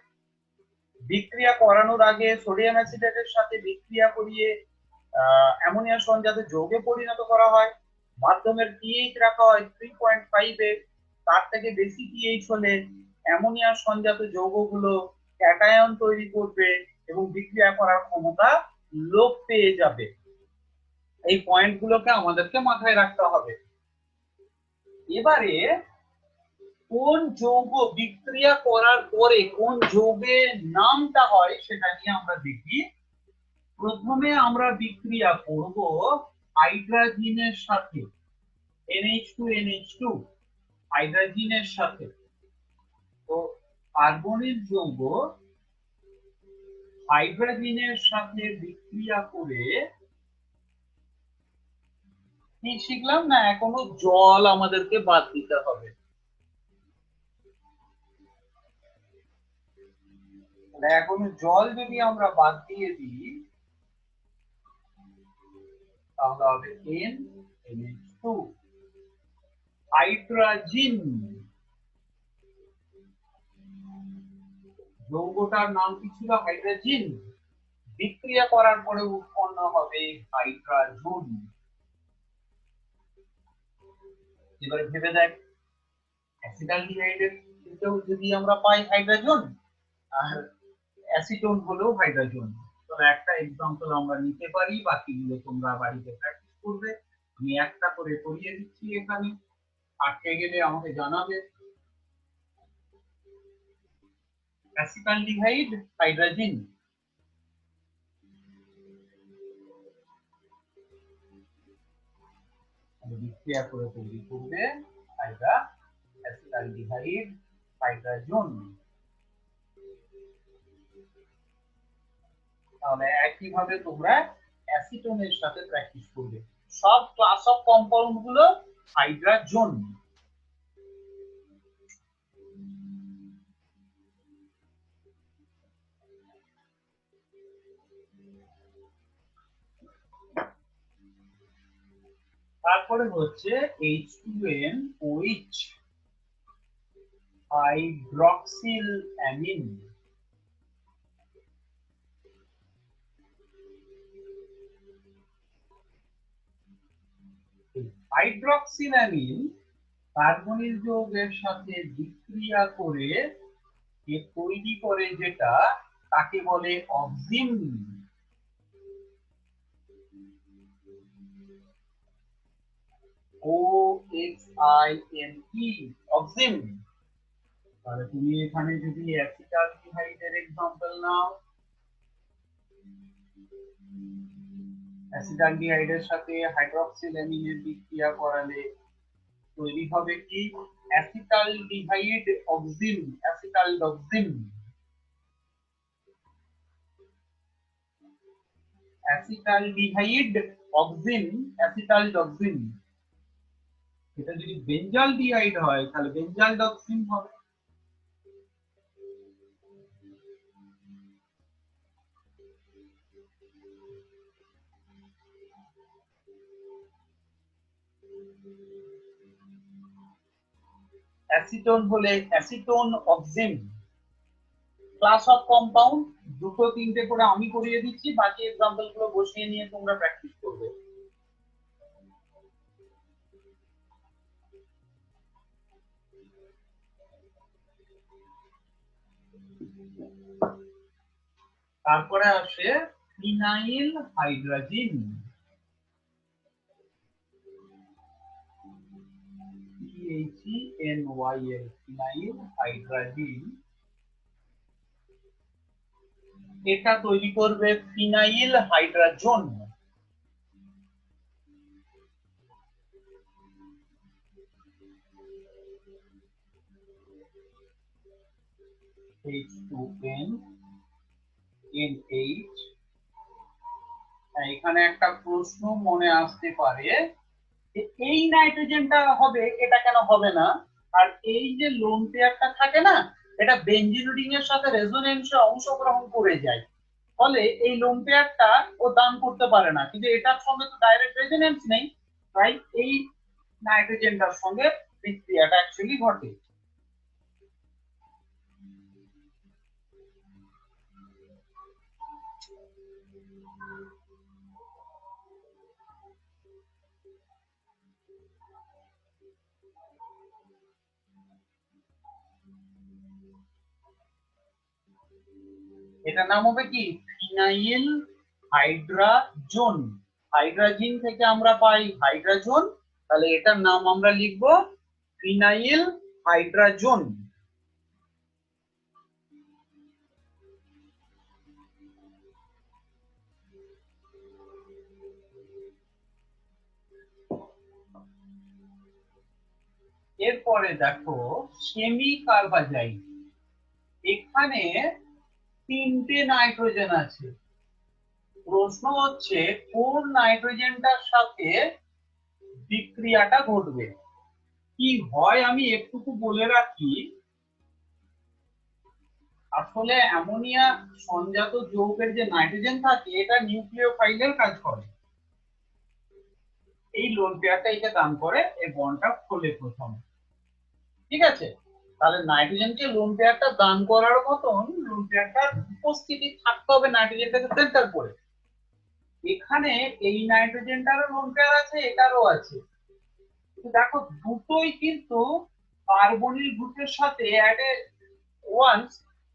বিক্রিয়া করানোর আগে সোডিয়াম অ্যাসিটেটের সাথে বিক্রিয়া করিয়ে অ্যামোনিয়া সংজাত যৌগে পরিণত করা হয়। মাধ্যমের পিএইচ রাখা হয় 3.5 এ, তার থেকে বেশি পিএইচ হলে অ্যামোনিয়া সংজাত যৌগগুলো ক্যাটায়ন তৈরি করবে এবং বিক্রিয়া করার ক্ষমতা লোপ পেয়ে যাবে। এই পয়েন্টগুলোকে আমাদেরকে মাথায় রাখতে হবে। এবারে কোন যৌগ বিক্রিয়া করার পরে কোন যৌগের নামটা হয় সেটা নিয়ে আমরা দেখি। প্রথমে আমরা বিক্রিয়া করব হাইড্রোজেনের সাথে, NH2NH2 হাইড্রোজেনের সাথে। তো কার্বনিক যৌগ হাইড্রোজেনের সাথে বিক্রিয়া করে কি শিখলাম না, এখনো জল আমাদেরকে বাদ দিতে হবে। এখন জল যদি আমরা বাদ দিয়ে দিই তাহলে হবে NH2। হাইড্রোজেন যৌগটার নাম কি ছিল? হাইড্রোজেন। বিক্রিয়া করার পরে উৎপন্ন হবে হাইড্রোজেন। এবারে ভেবে দেখ, অ্যাসিটালডিহাইডের থেকেও যদি আমরা পাই হাইড্রোজেন, আর অ্যাসিটোন হলেও হাইড্রোজেন। তাহলে একটা এক্সাম্পল আমরা নিতে পারি, বাকিগুলো তোমরা বাড়িতে প্র্যাকটিস করবে। আমি একটা করে করিয়ে দিচ্ছি এখানে, আটকে গেলে আমাকে জানাবে। অ্যাসিটালডিহাইড হাইড্রোজেন, বিক্রিয়া করে তৈরি করবে অ্যাসিটালডিহাইড হাইড্রোজেন। তাহলে একইভাবে তোমরা অ্যাসিটোনের সাথে প্র্যাকটিস করবে। সব ক্লাস অফ কম্পাউন্ড গুলো হাইড্রোজেন। তারপরে হচ্ছে H2N OH hydroxyl amine. Hydroxyl amine carbonyl যৌগের সাথে বিক্রিয়া করে তৈরি করে যেটা, তাকে বলে অক্সিন। OXINE auxin. তাহলে তুমি এখানে যদি অ্যাসিটালডিহাইডের एग्जांपल নাও, অ্যাসিটালডিহাইডের সাথে হাইড্রক্সিল অ্যামিনের বিক্রিয়া করালে তৈরি হবে কি acetaldehyde oxime, acetaldoxime. Acetaldehyde oxime, acetaldoxime. এটা যদি বেঞ্জালডিহাইড হয় তাহলে বেঞ্জালডক্সিন হবে। অ্যাসিটোন হলে acetone oxime. Class of compound দুটো তিনটে করে আমি করিয়ে দিচ্ছি, বাকি एग्जांपल গুলো বসিয়ে নিয়ে তোমরা প্র্যাকটিস করবে। তারপরে আসে phenyl hydrazine. PHENYL phenyl hydrazine. এটা তৈরি করবে ফিনাইল হাইড্রাজোন। H2N NH। এখানে একটা প্রশ্ন মনে আসতে পারে যে এই নাইট্রোজেনটা হবে, এটা কেন হবে না? আর এই যে লোন পেয়ারটা থাকে না, এটা বেনজিন রিং এর সাথে রেজোনেন্সে অংশগ্রহণ করে যায়, ফলে এই লোন পেয়ারটা ও দান করতে পারে না, কিন্তু এটার সঙ্গে তো ডাইরেক্ট রেজোনেন্স নেই, তাই এই নাইট্রোজেনটার সঙ্গে বিক্রিয়াটা অ্যাকচুয়ালি ঘটে। এটার নাম হবে কি ফিনাইল হাইড্রাজোন। হাইড্রাজিন থেকে আমরা পাই হাইড্রাজোন, তাহলে এটার নাম আমরা লিখব ফিনাইল হাইড্রাজোন। এরপরে দেখো সেমি কার্বাজাইড। এখানে তিনটে নাইট্রোজেন আছে। প্রশ্ন হচ্ছে কোন নাইট্রোজেনটার সাথে বিক্রিয়াটা ঘটবে। কি হয় আমি একটুকু বলে রাখি, আসলে অ্যামোনিয়া সংজাত যৌগের যে নাইট্রোজেন থাকে এটা নিউক্লিওফাইলের কাজ করে। এই লোন পেয়ারটা এটা দান করে, এই বন্ডটা খোলে প্রথমে, ঠিক আছে? তাহলে নাইট্রোজেনকে লোন পেয়ারটা দান করার মতন লোন পেয়ারটার উপস্থিতি থাকতে হবে নাইট্রোজেনটাকে সেন্টার করে। এখানে এই নাইট্রোজেনটারও লোন পেয়ার আছে, এটারও আছে। দেখো দুটোই কিন্তু কার্বনিল গ্রুপের সাথে ওয়ান্স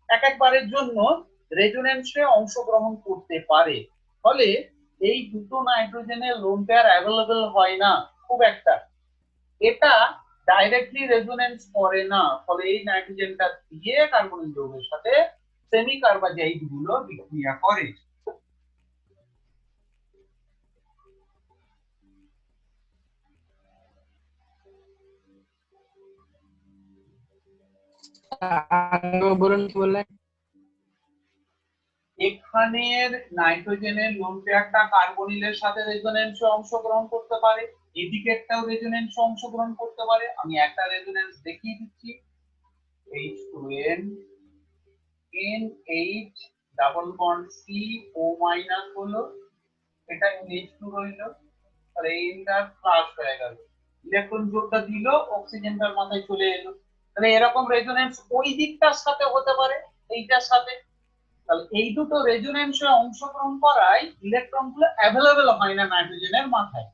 এক একবারের জন্য রেজোনেন্সে অংশগ্রহণ করতে পারে, ফলে এই দুটো নাইট্রোজেনের লোন পেয়ার অ্যাভেলেবল হয় না খুব একটা। এটা ডাইরেক্টলি রেজোনেন্স করে না, ফলে এই নাইট্রোজেনটা দিয়ে কার্বনিল যৌগের সাথে সেমি কার্বাজাইড গুলো বিক্রিয়া করে। বলুন কি বললেন? এখানের নাইট্রোজেনের লোন পেয়ারটা কার্বনিলের সাথে রেজোনেন্সে অংশগ্রহণ করতে পারে, এদিকেরটাও রেজোনেন্সে অংশগ্রহণ করতে পারে। আমি একটা রেজোনেন্স দেখিয়ে দিচ্ছি। H2N NH double bond C O minus হলো, এটা H2 রইল, আর এইটা প্লাস হয়ে গেল, ইলেকট্রন যোগটা দিল, অক্সিজেনটার মাথায় চলে এলো। তাহলে এরকম রেজোনেন্স ওই দিকটার সাথে হতে পারে, এইটার সাথে। তাহলে এই দুটো রেজোনেন্সে অংশগ্রহণ করায় ইলেকট্রন গুলো অ্যাভেলেবেল হয় না নাইট্রোজেনের মাথায়।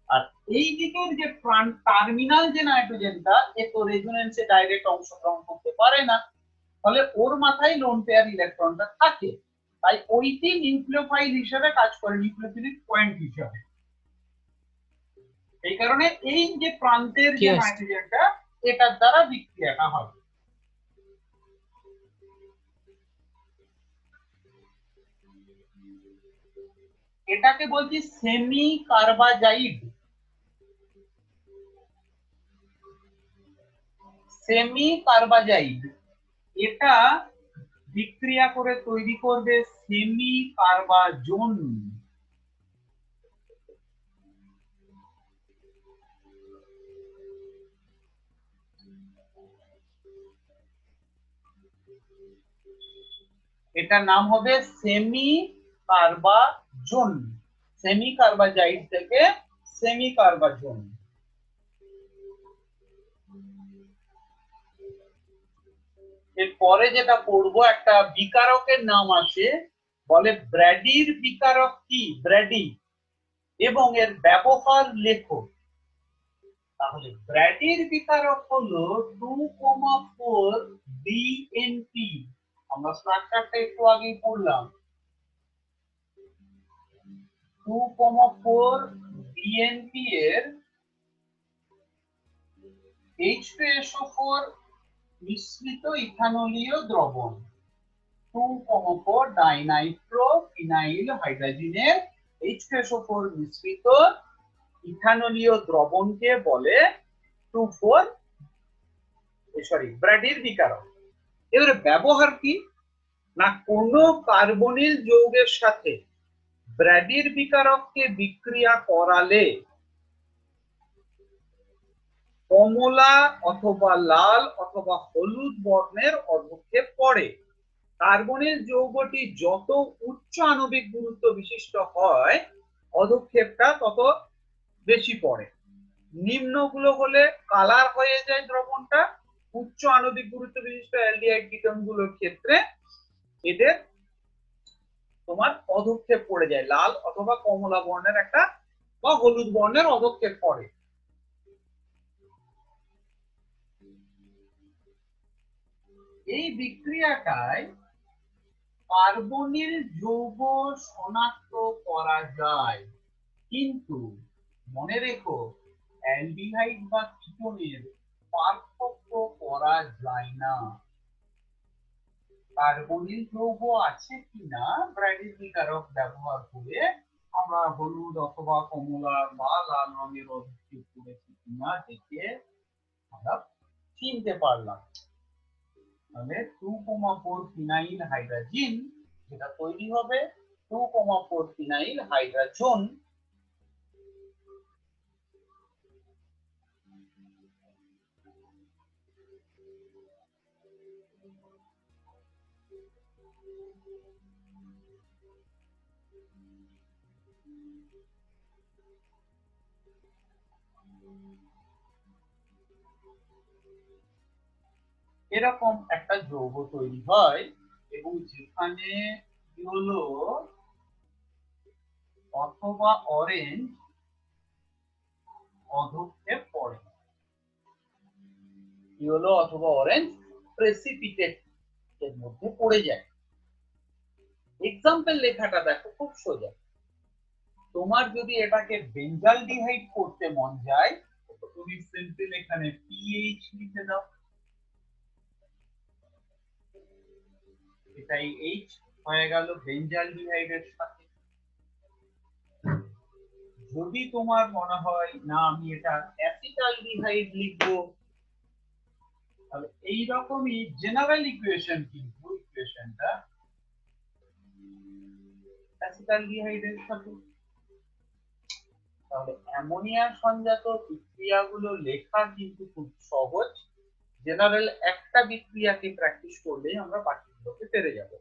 আর এই দিকের যে টার্মিনাল যে নাইট্রোজেনটা, এ তো রেজোনেন্সে ডাইরেক্ট অংশগ্রহণ করতে পারে না, ফলে ওর মাথায় লোন পেয়ার ইলেকট্রনটা থাকে, তাই ওইটি নিউক্লিওফাইল হিসেবে কাজ করে, নিউক্লিওফিলিক পয়েন্ট হিসেবে। এই কারণে এই যে প্রান্তের যে নাইট্রোজেনটা, এটার দ্বারা বিক্রিয়াটা হবে। এটাকে বলছি সেমি কার্বাজাইড। সেমি কার্বাজাইড এটা বিক্রিয়া করে তৈরি করবে সেমি কার্বাজোন। এটার নাম হবে সেমি কার্বাজোন। সেমি কার্বাজাইড থেকে সেমি কার্বাজোন। এরপরে যেটা পড়বো, একটা বিকারকের নাম আসে, বলে ব্র্যাডির বিকারক কি, ব্র্যাডি, এবং এর ব্যবহার লেখো। তাহলে ব্র্যাডির বিকারক হলো 2,4 বিএনপি। আমরা স্ট্রাকচারটা একটু আগেই পড়লাম। 2,4 বিএনপি এর H2SO4 মিশ্রিত ইথানলীয় দ্রবণ, 2,4 ডাইনাইট্রো ফিনাইল হাইড্রোজেনের H2SO4 মিশ্রিত ইথানলীয় দ্রবণকে বলে 2,4 ব্র্যাডির বিকারক। এবারে ব্যবহার কি না, কোন কার্বনিল যৌগের সাথে ব্র্যাডির বিকারককে বিক্রিয়া করালে কমলা অথবা লাল অথবা হলুদ বর্ণের অধক্ষেপ পড়ে। কার্বনিল যৌগটি যত উচ্চ আণবিক গুরুত্ব বিশিষ্ট হয়, অধক্ষেপটা তত বেশি পড়ে। নিম্নগুলো হলে কালার হয়ে যায় দ্রবণটা, উচ্চ আণবিক গুরুত্ব বিশিষ্ট অ্যালডিহাইড কিটোন গুলোর ক্ষেত্রে এদের তোমার অধক্ষেপ পড়ে যায়, লাল অথবা কমলা বর্ণের একটা বা হলুদ বর্ণের অধক্ষেপ পড়ে। এই বিক্রিয়াটায় কার্বনিল যৌগ শনাক্ত করা যায়, কিন্তু মনে রেখো অ্যালডিহাইড বা কিটোনের পার্থক্য করা যায় না। কার্বনিল যৌগ আছে কিনা ব্র্যাডির বিকারক ব্যবহার করে আমরা হলুদ অথবা কমলা বা লাল রঙের অধক্ষেপ করেছি কিনা দেখে আমরা চিনতে পারলাম। তাহলে 2,4 ফিনাইল হাইড্রোজেন যেটা তৈরি হবে 2,4 ফিনাইল হাইড্রোজোন। এরকম একটা যৌগ তৈরি হয় এবং যেখানে ইয়েলো অথবা অরেঞ্জ অধক্ষেপ পড়ে, ইয়েলো অথবা অরেঞ্জ প্রেসিপিটেট এর মধ্যে পড়ে যায়। এক্সাম্পল লেখাটা দেখো, খুব সোজা। তোমার যদি এটাকে বেঞ্জালডিহাইড করতে মন যায়, তুমি সিম্পল এখানে পিএইচ লিখে দাও, এটাই এইচ হয়ে গেল বেঞ্জালডিহাইডের সাথে। যদি তোমার মনে হয় না আমি এটা অ্যাসিটালডিহাইড লিখবো, তাহলে এইরকমই জেনারেল ইকুয়েশন, কিন্তু ইকুয়েশনটা অ্যাসিটালডিহাইডের সাথে। তাহলে অ্যামোনিয়া সংজাত বিক্রিয়াগুলো লেখা কিন্তু খুব সহজ। জেনারেল একটা বিক্রিয়াকে প্র্যাকটিস করলেই আমরা বাকিগুলোকে পেরে যাব।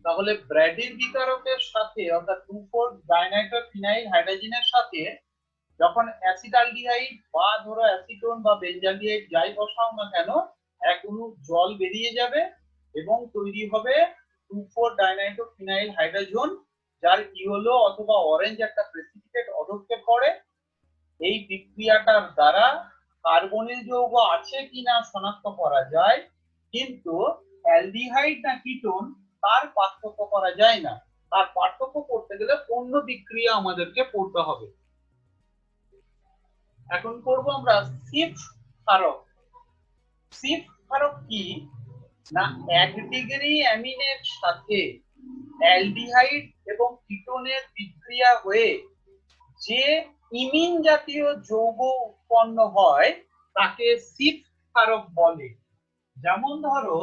তাহলে ব্র্যাডির বিকারকের সাথে অর্থাৎ 2,4 ডাইনাইট্রো ফিনাইল হাইড্রোজেনের সাথে যখন অ্যাসিটালডিহাইড বা ধরো অ্যাসিটোন বা বেনজালডিহাইড যাই বসাও না কেন, এক অণু জল বেরিয়ে যাবে এবং তৈরি হবে 2,4 ডাইনাইট্রো ফিনাইল হাইড্রোজেন, যার ইয়েলো অথবা অরেঞ্জ একটা প্রেসিপিটেট অধক্ষেপ করে। এই বিক্রিয়াটার দ্বারা কার্বনিল যৌগ আছে কিনা শনাক্ত করা যায়, কিন্তু অ্যালডিহাইড না কিটোন তার পার্থক্য করা যায় না। তার পার্থক্য করতে গেলে অন্য বিক্রিয়া আমাদেরকে পড়তে হবে। এখন করব আমরা শিফট ক্ষারক। শিফট ক্ষারক কি না, 1 ডিগ্রি অ্যামিনের সাথে অ্যালডিহাইড এবং কিটোনের বিক্রিয়া হয়ে যে ইমিন জাতীয় যৌগ উৎপন্ন হয় তাকে শিফট ক্ষারক বলে। যেমন ধরো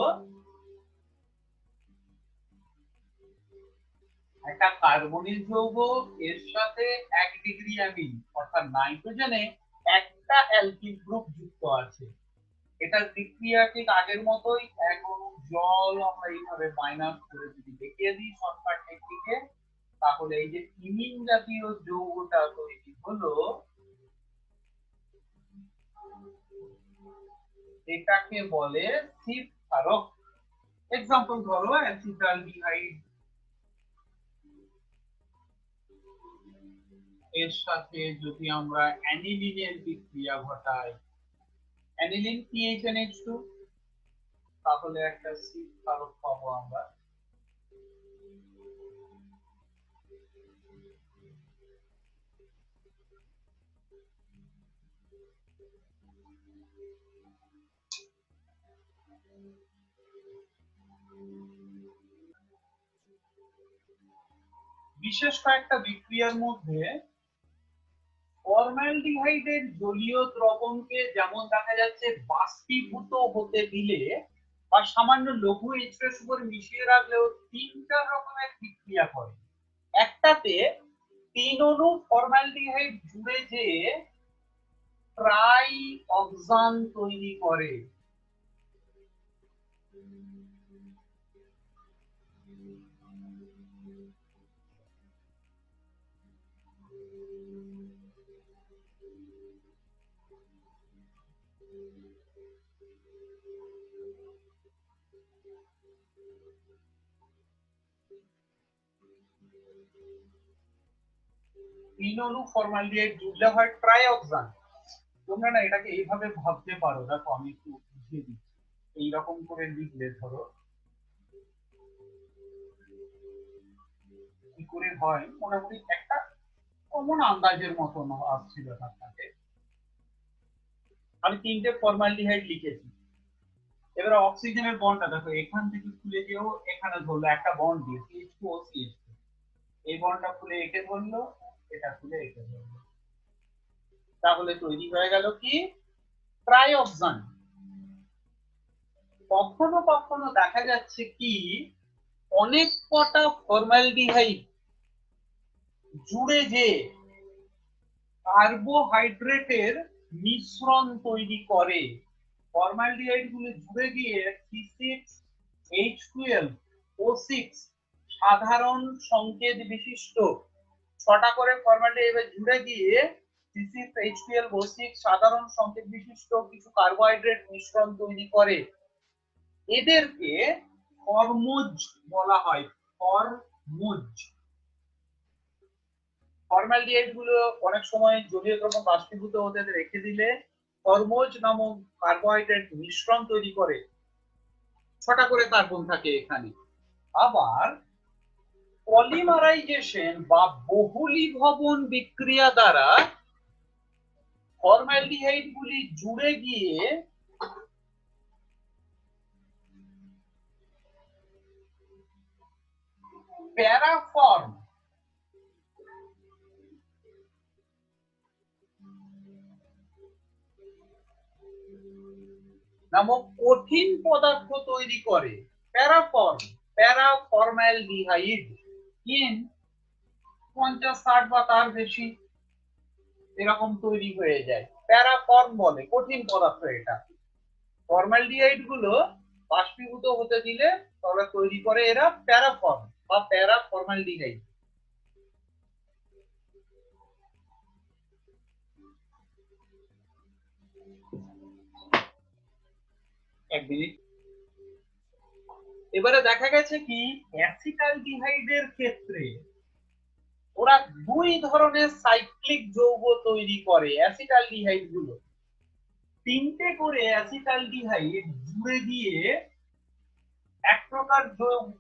একটা কার্বনিল যৌগ, এর সাথে 1 ডিগ্রি অ্যামিন অর্থাৎ নাইট্রোজেনে একটা অ্যালকিল গ্রুপ যুক্ত আছে। এটার বিক্রিয়া ঠিক আগের মতোই, এক অণু জল আমরা এইভাবে মাইনাস করে যদি দেখিয়ে দিই শর্টকাট টেকনিকে, তাহলে এই যে ইমিন জাতীয় যৌগটা তৈরি হলো, এটাকে বলে শিফট ক্ষারক। এক্সাম্পল ধরো অ্যাসিটালডিহাইড এর সাথে যদি আমরা অ্যানিলিনের বিক্রিয়া ঘটাই, অ্যানিলিন CHNH2, তাহলে একটা শিফট ক্ষারক পাবো আমরা। বিশেষ কয়েকটা বিক্রিয়ার মধ্যে ফর্মালডিহাইডের জলীয় দ্রবণকে যেমন দেখা যাচ্ছে বাষ্পীভূত হতে দিলে বা সামান্য লঘু H2S উপর মিশিয়ে রাখলেও 3টা রকমের বিক্রিয়া করে। একটাতে 3 অণু ফর্মালডিহাইড জুড়ে যে ট্রাই অক্সান তৈরি করে। তিন অণু ফর্মালডিহাইড জুড়লে হয় ট্রাইঅক্সান। তোমরা না এটাকে এইভাবে ভাবতে পারো, দেখো আমি একটু বুঝিয়ে দিচ্ছি। এইরকম করে লিখলে ধরো কি করে হয়, মোটামুটি একটা কমন আন্দাজের মতন আসছিল তার কাছে। আমি 3টে ফর্মালডিহাইড লিখেছি, এবার অক্সিজেনের বন্ডটা দেখো এখান থেকে খুলে গিয়েও এখানে ধরলো একটা বন্ড দিয়ে CH2O CH2, এই বন্ডটা খুলে একে ধরলো, এটা খুলে একে ধরলো, তাহলে তৈরি হয়ে গেল কি ট্রাইঅক্সান। কখনো কখনো দেখা যাচ্ছে কি অনেক কটা ফর্মালডিহাইড জুড়ে যে কার্বোহাইড্রেটের মিশ্রণ তৈরি করে, ফর্মালডিহাইড গুলো জুড়ে গিয়ে C6H12O6 সাধারণ সংকেত বিশিষ্ট 6টা করে ফর্মালডিহাইড জুড়ে গিয়ে C6H12O6 সাধারণ সংকেত বিশিষ্ট কিছু কার্বোহাইড্রেট মিশ্রণ তৈরি করে। এদেরকে ফরমোজ বলা হয়, ফরমোজ। ফর্মালডিহাইড গুলো অনেক সময় জলীয় দ্রবণ বাষ্পীভূত হতে রেখে দিলে ফরমোজ নামক কার্বোহাইড্রেট মিশ্রণ তৈরি করে, 6টা করে কার্বন থাকে এখানে। আবার পলিমারাইজেশন বা বহুলীভবন বিক্রিয়া দ্বারা ফর্মালডিহাইড গুলি জুড়ে গিয়ে প্যারাফর্ম নামক কঠিন পদার্থ তৈরি করে। প্যারাফর্ম, প্যারাফর্মালডিহাইড ইন 50-60 বা তার বেশি এরকম তৈরি হয়ে যায়, প্যারাফর্ম বলে, কঠিন পদার্থ এটা। ফর্মালডিহাইড গুলো বাষ্পীভূত হতে দিলে তাহলে তৈরি করে এরা প্যারাফর্ম বা প্যারাফর্মালডিহাইড। এক মিনিট। এবারে দেখা গেছে কি অ্যাসিটালডিহাইডের ক্ষেত্রে ওরা দুই ধরনের সাইক্লিক যৌগ তৈরি করে অ্যাসিটালডিহাইড গুলো। তিনটে করে অ্যাসিটালডিহাইড জুড়ে গিয়ে এক প্রকার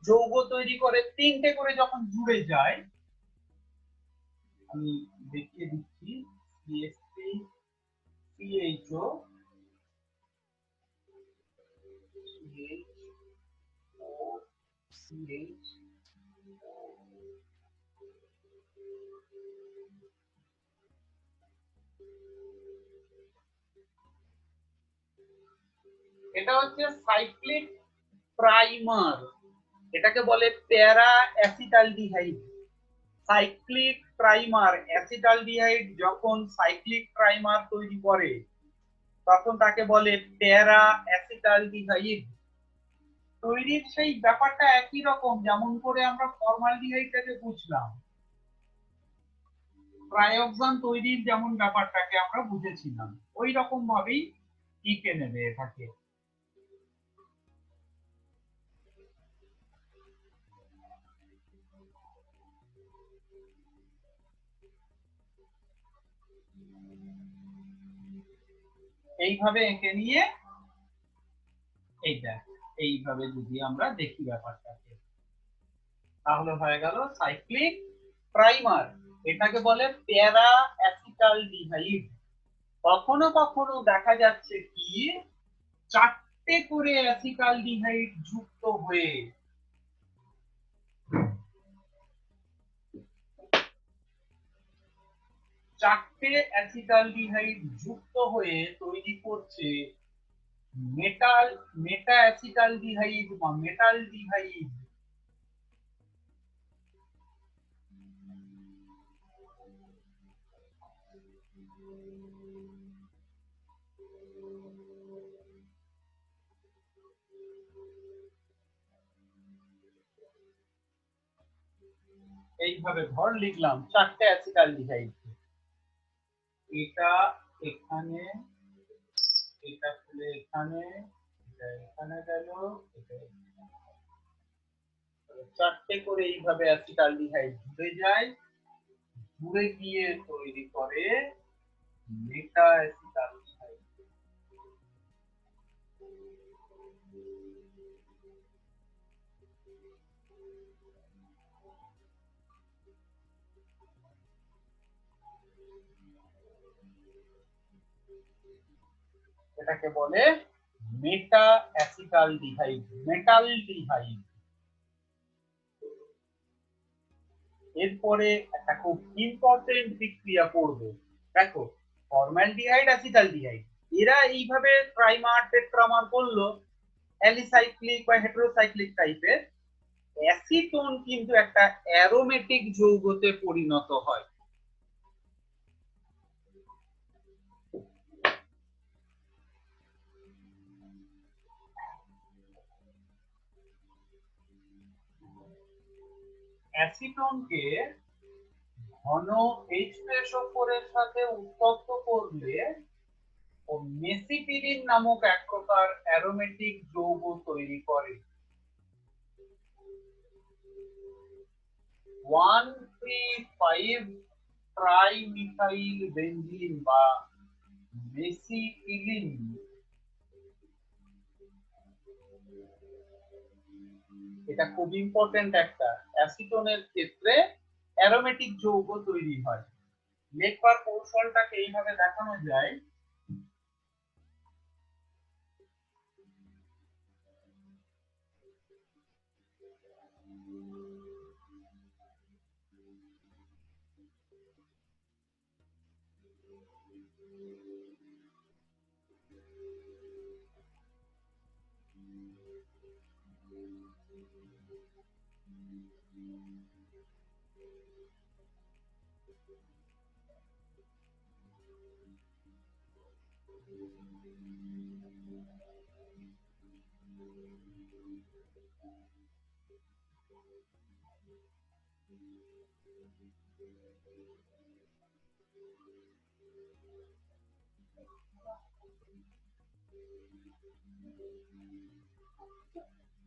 যৌগ তৈরি করে। তিনটে করে যখন জুড়ে যায়, আমি দেখিয়ে দিচ্ছি, CH3 CHO CH এটা হচ্ছে সাইক্লিক প্রাইমার, এটাকে বলে প্যারা অ্যাসিটালডিহাইড। সাইক্লিক প্রাইমার অ্যাসিটালডিহাইড যখন সাইক্লিক প্রাইমার তৈরি করে তখন তাকে বলে প্যারা অ্যাসিটালডিহাইড। তৈরির সেই ব্যাপারটা একই রকম যেমন করে আমরা ফর্মালডিহাইডটাকে বুঝলাম, ট্রাইঅক্সান তৈরির যেমন ব্যাপারটাকে আমরা বুঝেছিলাম, ওই রকম ভাবেই লিখে নেবে এটাকে। এইভাবে এঁকে নিয়ে এইটা এইভাবে যদি আমরা দেখি ব্যাপারটাকে, তাহলে হয়ে গেল সাইক্লিক প্রাইমার। এটাকে বলে প্যারা অ্যাসিটালডিহাইড। কখনো কখনো দেখা যাচ্ছে কি চারটে করে অ্যাসিটালডিহাইড যুক্ত হয়ে তৈরি করছে মেটা অ্যাসিটালডিহাইড বা মেটালডিহাইড। এইভাবে ধর লিখলাম চারটে অ্যাসিটালডিহাইড, এটা এখানে, এটা খুলে এখানে, এটা এখানে গেল, এটা চারটে করে এইভাবে অ্যাসিটালডিহাইড জুড়ে যায়, জুড়ে গিয়ে তৈরি করে মেটা অ্যাসিটালডিহাইড। এটাকে বলে মেটা অ্যাসিটালডিহাইড, মেটালডিহাইড। এরপরে একটা খুব ইম্পর্টেন্ট বিক্রিয়া করবে, দেখো ফর্মালডিহাইড অ্যাসিটালডিহাইড এরা এইভাবে ট্রাইমার টেট্রামার করলো অ্যালিসাইক্লিক বা হেটেরোসাইক্লিক টাইপের। অ্যাসিটোন কিন্তু একটা অ্যারোমেটিক যৌগতে পরিণত হয়। অ্যাসিটোনকে ঘন H2SO4 এর সাথে উত্তপ্ত করলে ও মেসিপিলিন নামক এক প্রকার অ্যারোমেটিক যৌগ তৈরি করে। 1,3,5 ট্রাইমিথাইল বেনজিন বা মেসিপিলিন। এটা খুব ইম্পর্টেন্ট একটা, অ্যাসিটোনের ক্ষেত্রে অ্যারোমেটিক যৌগ তৈরি হয়। লেখবার কৌশলটাকে এইভাবে দেখানো যায়,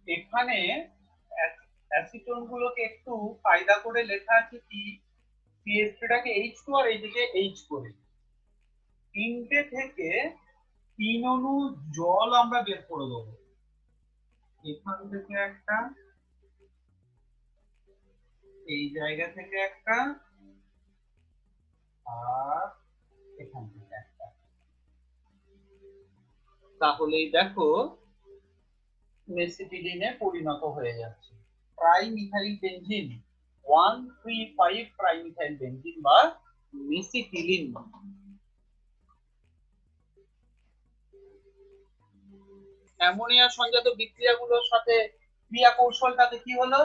এখানে অ্যাসিটোন গুলোকে একটু কায়দা করে লেখা আছে কি, CH3টাকে H2 আর এইদিকে H করে, তিনটে থেকে 3 অণু জল আমরা বের করে দেবো। এখান থেকে একটা, এই জায়গা থেকে একটা, আর এখান থেকে একটা। তাহলেই দেখো মেসিটিলিনে পরিণত হয়ে যাচ্ছে। ট্রাইমিথাইল বেনজিন 135 ট্রাইমিথাইল বেনজিন বা মেসিটিলিন। অ্যামোনিয়া সংজাত বিক্রিয়াগুলোর সাথে ক্রিয়া কৌশলটাতে কি হলো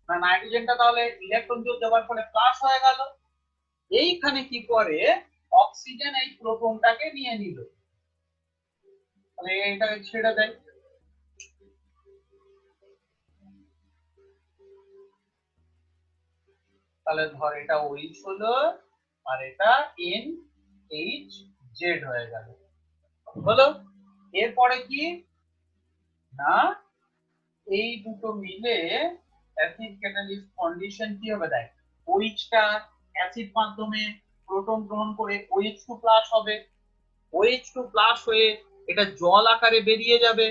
না, নাইট্রোজেনটা তাহলে ইলেকট্রন যোগ দেওয়ার ফলে প্লাস হয়ে গেল। এইখানে কি করে অক্সিজেন এই প্রোটনটাকে নিয়ে নিল, তাহলে এটাকে ছেড়ে দেয়। তাহলে ধর এটা OH হলো আর এটা NHZ হয়ে গেল, হলো। এরপরে কি না, এই দুটো মিলে অ্যাসিড ক্যাটালিস্ট কন্ডিশন কি হবে দেখ, OH-টা অ্যাসিড মাধ্যমে প্রোটন গ্রহণ করে OH2+ হবে, OH2+ হয়ে এটা জল আকারে বেরিয়ে যাবে,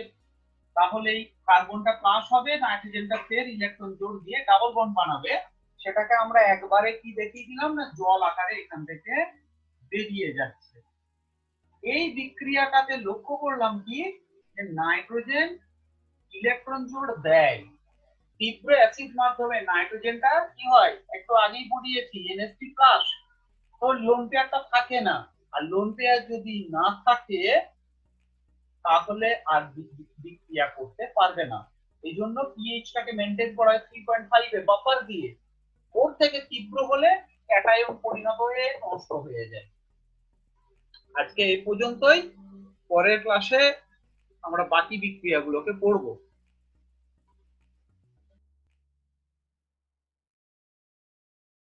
তাহলেই কার্বনটা প্লাস হবে, নাইট্রোজেনটা ফের ইলেকট্রন জোড় দিয়ে ডাবল বন্ড বানাবে, সেটাকে আমরা একবারে কি দেখিয়ে দিলাম না, জল আকারে এখান থেকে বেরিয়ে যাচ্ছে। এই বিক্রিয়াটাতে লক্ষ্য করলাম কি, যে নাইট্রোজেন ইলেকট্রন জোড় দেয়, তীব্র অ্যাসিড মাধ্যমে নাইট্রোজেনটা কি হয়, একটু আগেই পড়িয়েছি NH3+, তো লোন পেয়ারটা থাকে না, আর লোন পেয়ার যদি না থাকে তাহলে আর বিক্রিয়া করতে পারবে না। এই জন্য পিএইচটাকে মেনটেন করা হয় 3.5 এ বাফার দিয়ে, ওর থেকে তীব্র হলে ক্যাটায়ন পরিণত হয়ে নষ্ট হয়ে যায়। আজকে এই পর্যন্তই, পরের ক্লাসে আমরা বাকি বিক্রিয়াগুলোকে পড়বো।